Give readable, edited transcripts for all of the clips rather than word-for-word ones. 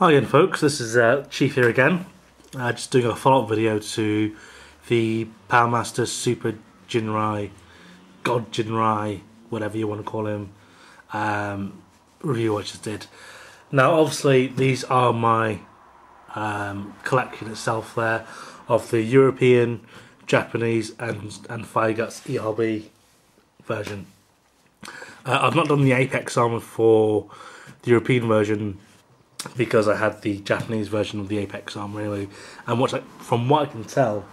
Hi again folks, this is Chief here again, just doing a follow-up video to the Powmaster Super Ginrai, God Ginrai, whatever you want to call him, review I just did. Now obviously these are my collection itself there, of the European, Japanese and Fire Guts ERB version. I've not done the Apex armor for the European version because I had the Japanese version of the Apex armor really, and from what I can tell,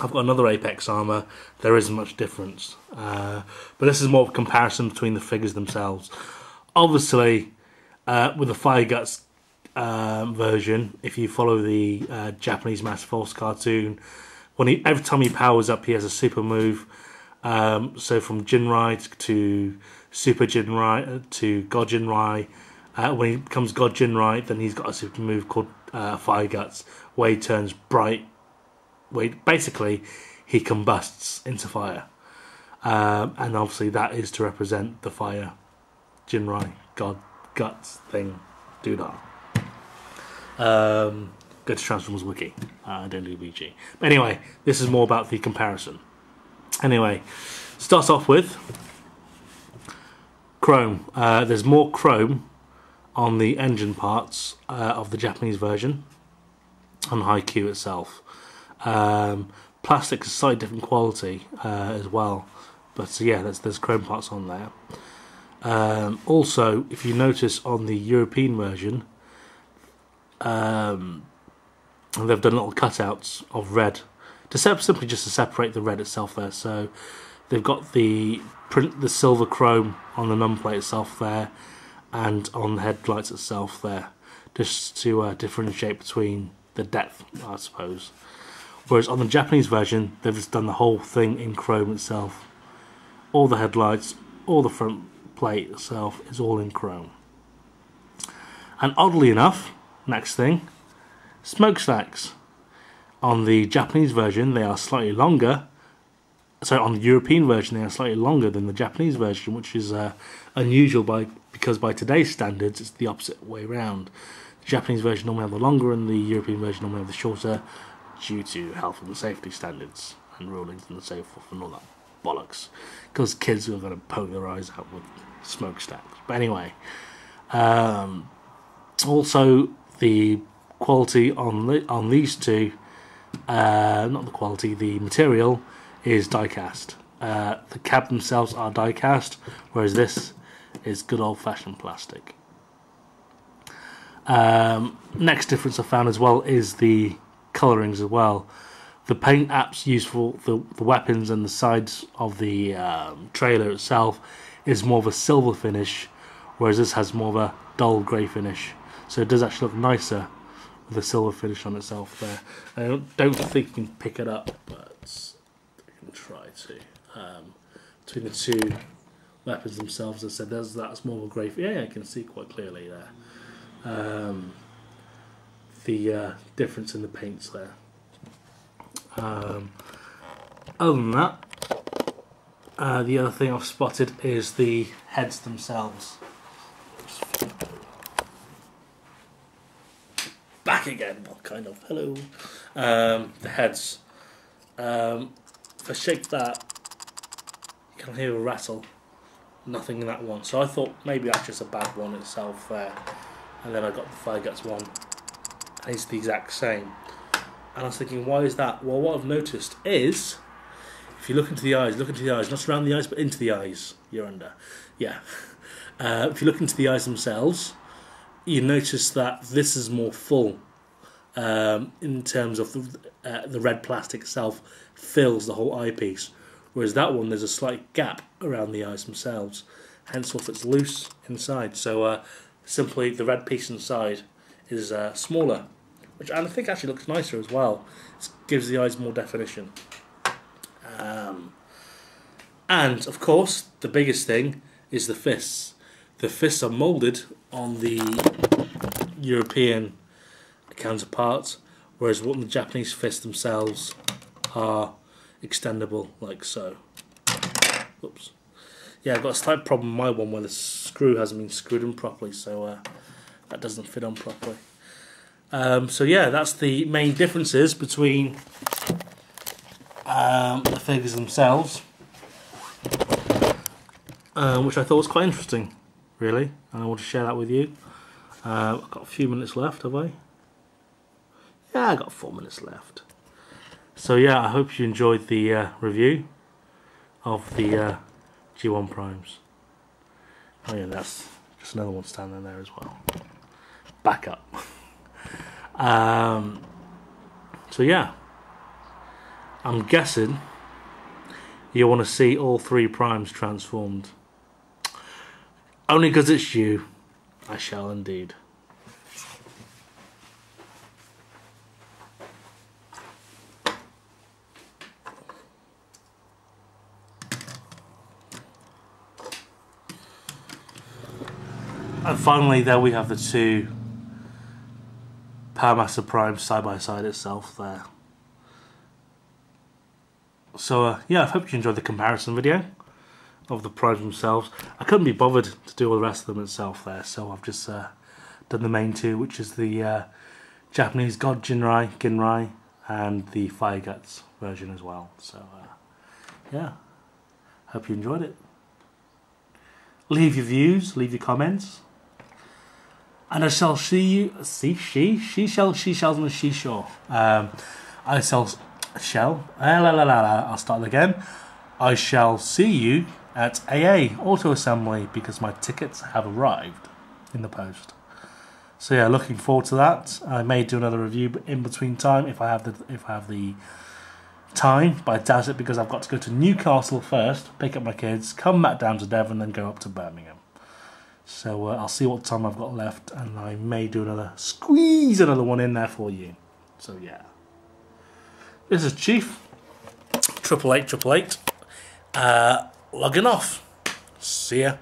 I've got another Apex armor. There isn't much difference, but this is more of a comparison between the figures themselves. Obviously, with the Fire Guts version, if you follow the Japanese Masterforce cartoon, every time he powers up, he has a super move. So from Ginrai to Super Ginrai to God Ginrai. When he becomes God Ginrai, then he's got a super move called Fire Guts, where he turns bright. Basically, he combusts into fire, and obviously that is to represent the Fire Ginrai God Guts thing. Do that. Go to Transformers Wiki. Don't do BG. But anyway, this is more about the comparison. Anyway, starts off with chrome. There's more chrome on the engine parts of the Japanese version, on Haikyuu itself. Plastic is slightly different quality as well, but yeah, there's chrome parts on there. Also, if you notice on the European version, they've done little cutouts of red simply just to separate the red itself there. So they've got the silver chrome on the numplate itself there, and on the headlights itself there, just to differentiate between the depth, I suppose. Whereas on the Japanese version, they've just done the whole thing in chrome itself. All the headlights, all the front plate itself is all in chrome. And oddly enough, next thing, smokestacks. On the Japanese version, they are slightly longer. So on the European version, they are slightly longer than the Japanese version, which is unusual because by today's standards, it's the opposite way around. The Japanese version normally have the longer, and the European version normally have the shorter, due to health and safety standards and rulings and so forth and all that bollocks. Because kids are going to poke their eyes out with smokestacks. But anyway, also the quality on these two, not the quality, the material is die-cast. The cab themselves are die-cast, whereas this is good old-fashioned plastic. Next difference I found as well is the colourings as well. The paint apps used for the weapons and the sides of the trailer itself is more of a silver finish, whereas this has more of a dull grey finish. So it does actually look nicer with a silver finish on itself there. I don't think you can pick it up, but I can try to. Between the two weapons themselves, as I said, that's more of a grey. Yeah, I can see quite clearly there. The difference in the paints there. Other than that, the other thing I've spotted is the heads themselves. Back again, well, kind of. Hello. The heads. If I shake that, you can hear a rattle. Nothing in that one. So I thought maybe that's just a bad one itself there. And then I got the Fire Guts one, and it's the exact same. And I was thinking, why is that? Well, what I've noticed is, if you look into the eyes, not around the eyes, but into the eyes, you're under. Yeah. If you look into the eyes themselves, you notice that this is more full in terms of the red plastic itself fills the whole eyepiece, whereas that one, there's a slight gap around the eyes themselves, hence if it's loose inside. So simply the red piece inside is smaller, which I think actually looks nicer as well. It gives the eyes more definition. And of course, the biggest thing is the fists. The fists are moulded on the European counterparts, whereas what the Japanese fists themselves are extendable, like so. Oops. Yeah, I've got a slight problem with my one where the screw hasn't been screwed in properly, so that doesn't fit on properly. So yeah, that's the main differences between the figures themselves, which I thought was quite interesting, really, and I want to share that with you. I've got a few minutes left, have I? Yeah, I've got 4 minutes left. So yeah, I hope you enjoyed the review of the G1 Primes. Oh yeah, that's just another one standing there as well. Back up. So yeah, I'm guessing you want to see all 3 primes transformed. Only because it's you, I shall indeed. And finally, there we have the 2 Power Master Primes side by side itself there. So yeah, I hope you enjoyed the comparison video of the primes themselves. I couldn't be bothered to do all the rest of them itself there, so I've just done the main 2, which is the Japanese God Ginrai, and the Fire Guts version as well. So yeah, hope you enjoyed it. Leave your views, leave your comments, and I shall see you. She shall, and a she sure. I'll start again. I shall see you at AA Auto Assembly because my tickets have arrived in the post. So yeah, looking forward to that. I may do another review in between time if I have the time, but I doubt it because I've got to go to Newcastle first, pick up my kids, come back down to Devon, then go up to Birmingham. So I'll see what time I've got left, and I may do squeeze another one in there for you. So yeah, this is Chief 88888 logging off. See ya.